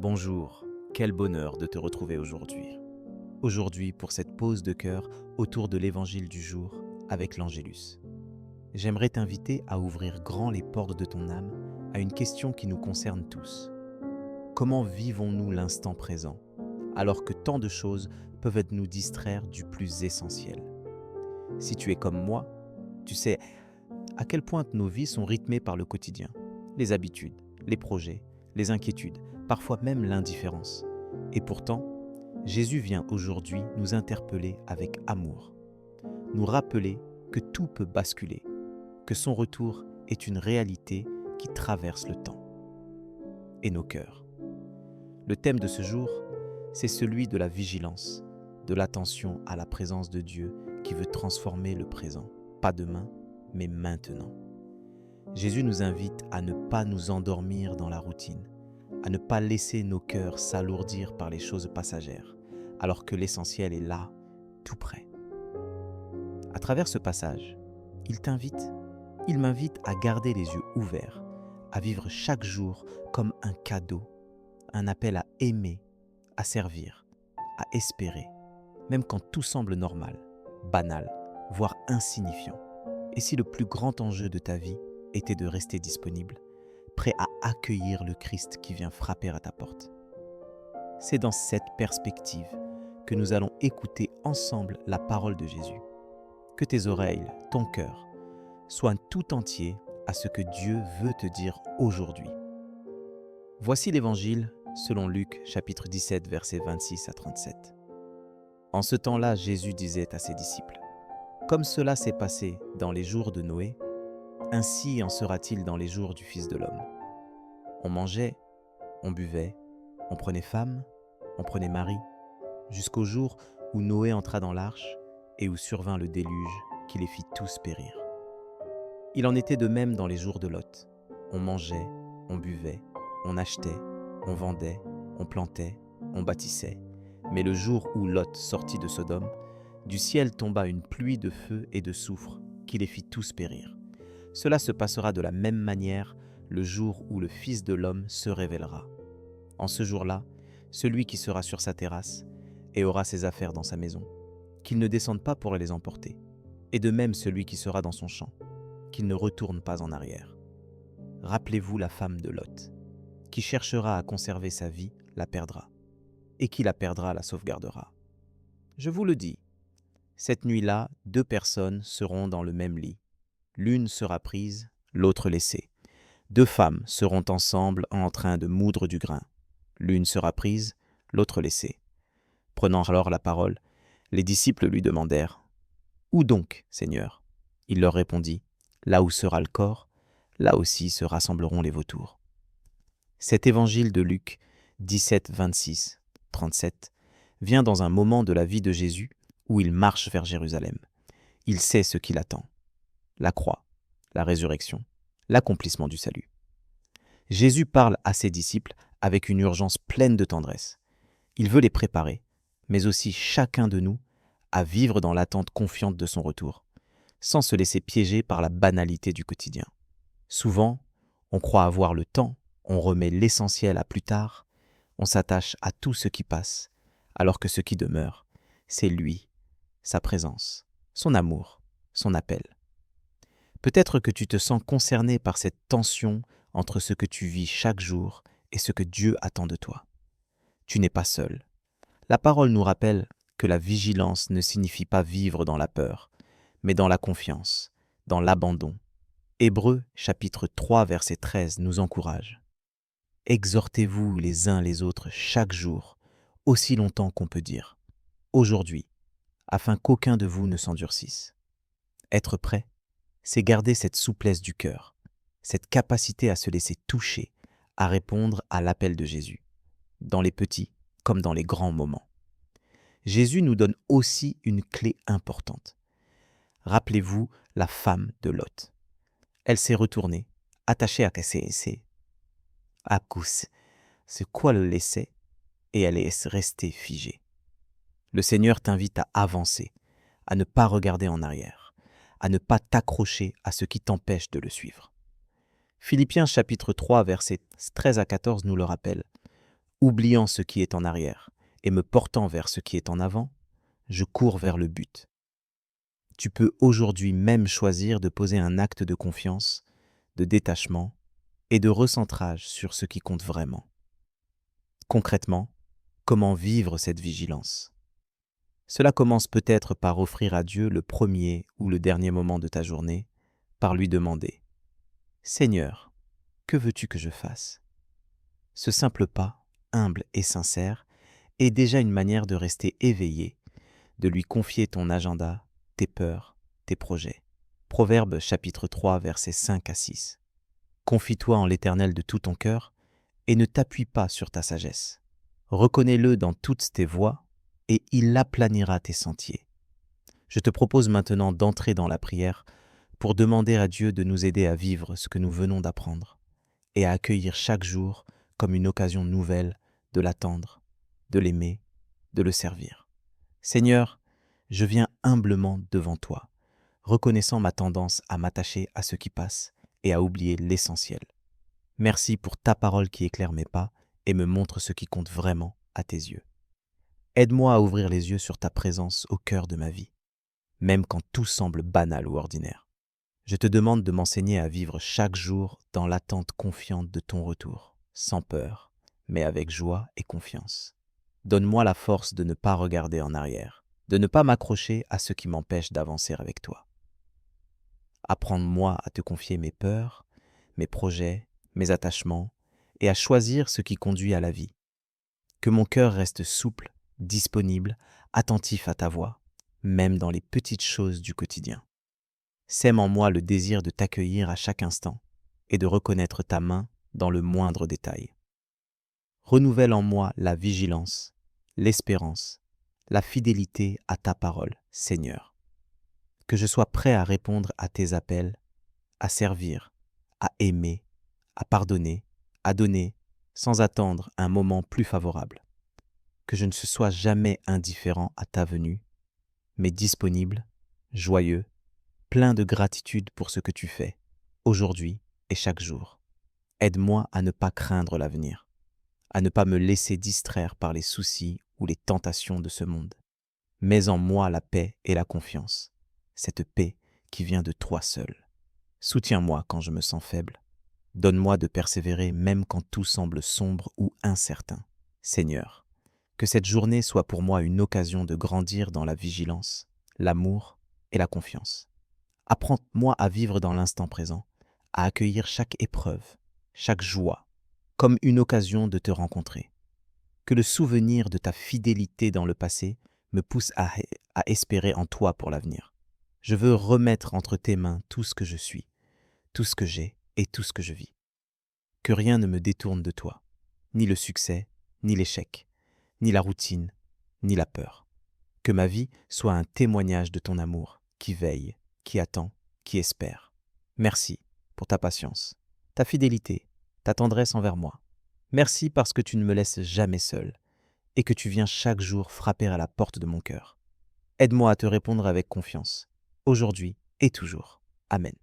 Bonjour, quel bonheur de te retrouver aujourd'hui. Aujourd'hui pour cette pause de cœur autour de l'évangile du jour avec l'Angélus. J'aimerais t'inviter à ouvrir grand les portes de ton âme à une question qui nous concerne tous. Comment vivons-nous l'instant présent alors que tant de choses peuvent nous distraire du plus essentiel? Si tu es comme moi, tu sais à quel point nos vies sont rythmées par le quotidien, les habitudes, les projets, les inquiétudes, parfois même l'indifférence. Et pourtant, Jésus vient aujourd'hui nous interpeller avec amour, nous rappeler que tout peut basculer, que son retour est une réalité qui traverse le temps et nos cœurs. Le thème de ce jour, c'est celui de la vigilance, de l'attention à la présence de Dieu qui veut transformer le présent, pas demain, mais maintenant. Jésus nous invite à ne pas nous endormir dans la routine, à ne pas laisser nos cœurs s'alourdir par les choses passagères, alors que l'essentiel est là, tout près. À travers ce passage, il m'invite à garder les yeux ouverts, à vivre chaque jour comme un cadeau, un appel à aimer, à servir, à espérer, même quand tout semble normal, banal, voire insignifiant. Et si le plus grand enjeu de ta vie était de rester disponible, prêt à accueillir le Christ qui vient frapper à ta porte? C'est dans cette perspective que nous allons écouter ensemble la parole de Jésus. Que tes oreilles, ton cœur, soient tout entiers à ce que Dieu veut te dire aujourd'hui. Voici l'Évangile selon Luc, chapitre 17, versets 26 à 37. En ce temps-là, Jésus disait à ses disciples: « Comme cela s'est passé dans les jours de Noé, ainsi en sera-t-il dans les jours du Fils de l'homme. On mangeait, on buvait, on prenait femme, on prenait mari, jusqu'au jour où Noé entra dans l'arche et où survint le déluge qui les fit tous périr. Il en était de même dans les jours de Lot. On mangeait, on buvait, on achetait, on vendait, on plantait, on bâtissait. Mais le jour où Lot sortit de Sodome, du ciel tomba une pluie de feu et de soufre qui les fit tous périr. Cela se passera de la même manière le jour où le Fils de l'homme se révélera. En ce jour-là, celui qui sera sur sa terrasse et aura ses affaires dans sa maison, qu'il ne descende pas pour les emporter, et de même celui qui sera dans son champ, qu'il ne retourne pas en arrière. Rappelez-vous la femme de Lot, qui cherchera à conserver sa vie, la perdra, et qui la perdra, la sauvegardera. Je vous le dis, cette nuit-là, 2 personnes seront dans le même lit. L'une sera prise, l'autre laissée. 2 femmes seront ensemble en train de moudre du grain. L'une sera prise, l'autre laissée. Prenant alors la parole, les disciples lui demandèrent: « Où donc, Seigneur ?» Il leur répondit: « Là où sera le corps, là aussi se rassembleront les vautours. » Cet évangile de Luc 17, 26, 37 vient dans un moment de la vie de Jésus où il marche vers Jérusalem. Il sait ce qui l'attend: la croix, la résurrection, l'accomplissement du salut. Jésus parle à ses disciples avec une urgence pleine de tendresse. Il veut les préparer, mais aussi chacun de nous, à vivre dans l'attente confiante de son retour, sans se laisser piéger par la banalité du quotidien. Souvent, on croit avoir le temps, on remet l'essentiel à plus tard, on s'attache à tout ce qui passe, alors que ce qui demeure, c'est lui, sa présence, son amour, son appel. Peut-être que tu te sens concerné par cette tension entre ce que tu vis chaque jour et ce que Dieu attend de toi. Tu n'es pas seul. La parole nous rappelle que la vigilance ne signifie pas vivre dans la peur, mais dans la confiance, dans l'abandon. Hébreux chapitre 3 verset 13 nous encourage. « Exhortez-vous les uns les autres chaque jour, aussi longtemps qu'on peut dire, aujourd'hui, afin qu'aucun de vous ne s'endurcisse. » Être prêt, c'est garder cette souplesse du cœur, cette capacité à se laisser toucher, à répondre à l'appel de Jésus, dans les petits comme dans les grands moments. Jésus nous donne aussi une clé importante. Rappelez-vous la femme de Lot. Elle s'est retournée, attachée à c'est quoi le laisser, et elle est restée figée. Le Seigneur t'invite à avancer, à ne pas regarder en arrière, à ne pas t'accrocher à ce qui t'empêche de le suivre. Philippiens chapitre 3 versets 13 à 14 nous le rappelle. Oubliant ce qui est en arrière et me portant vers ce qui est en avant, je cours vers le but. Tu peux aujourd'hui même choisir de poser un acte de confiance, de détachement et de recentrage sur ce qui compte vraiment. Concrètement, comment vivre cette vigilance? Cela commence peut-être par offrir à Dieu le premier ou le dernier moment de ta journée, par lui demander « Seigneur, que veux-tu que je fasse ?» Ce simple pas, humble et sincère, est déjà une manière de rester éveillé, de lui confier ton agenda, tes peurs, tes projets. Proverbe chapitre 3, versets 5 à 6. Confie-toi en l'Éternel de tout ton cœur et ne t'appuie pas sur ta sagesse. Reconnais-le dans toutes tes voies et il aplanira tes sentiers. Je te propose maintenant d'entrer dans la prière pour demander à Dieu de nous aider à vivre ce que nous venons d'apprendre et à accueillir chaque jour comme une occasion nouvelle de l'attendre, de l'aimer, de le servir. Seigneur, je viens humblement devant toi, reconnaissant ma tendance à m'attacher à ce qui passe et à oublier l'essentiel. Merci pour ta parole qui éclaire mes pas et me montre ce qui compte vraiment à tes yeux. Aide-moi à ouvrir les yeux sur ta présence au cœur de ma vie, même quand tout semble banal ou ordinaire. Je te demande de m'enseigner à vivre chaque jour dans l'attente confiante de ton retour, sans peur, mais avec joie et confiance. Donne-moi la force de ne pas regarder en arrière, de ne pas m'accrocher à ce qui m'empêche d'avancer avec toi. Apprends-moi à te confier mes peurs, mes projets, mes attachements, et à choisir ce qui conduit à la vie. Que mon cœur reste souple, disponible, attentif à ta voix, même dans les petites choses du quotidien. Sème en moi le désir de t'accueillir à chaque instant et de reconnaître ta main dans le moindre détail. Renouvelle en moi la vigilance, l'espérance, la fidélité à ta parole, Seigneur. Que je sois prêt à répondre à tes appels, à servir, à aimer, à pardonner, à donner, sans attendre un moment plus favorable. Que je ne sois jamais indifférent à ta venue, mais disponible, joyeux, plein de gratitude pour ce que tu fais, aujourd'hui et chaque jour. Aide-moi à ne pas craindre l'avenir, à ne pas me laisser distraire par les soucis ou les tentations de ce monde. Mets en moi la paix et la confiance, cette paix qui vient de toi seul. Soutiens-moi quand je me sens faible. Donne-moi de persévérer même quand tout semble sombre ou incertain. Seigneur, que cette journée soit pour moi une occasion de grandir dans la vigilance, l'amour et la confiance. Apprends-moi à vivre dans l'instant présent, à accueillir chaque épreuve, chaque joie, comme une occasion de te rencontrer. Que le souvenir de ta fidélité dans le passé me pousse à espérer en toi pour l'avenir. Je veux remettre entre tes mains tout ce que je suis, tout ce que j'ai et tout ce que je vis. Que rien ne me détourne de toi, ni le succès, ni l'échec, ni la routine, ni la peur. Que ma vie soit un témoignage de ton amour qui veille, qui attend, qui espère. Merci pour ta patience, ta fidélité, ta tendresse envers moi. Merci parce que tu ne me laisses jamais seul et que tu viens chaque jour frapper à la porte de mon cœur. Aide-moi à te répondre avec confiance, aujourd'hui et toujours. Amen.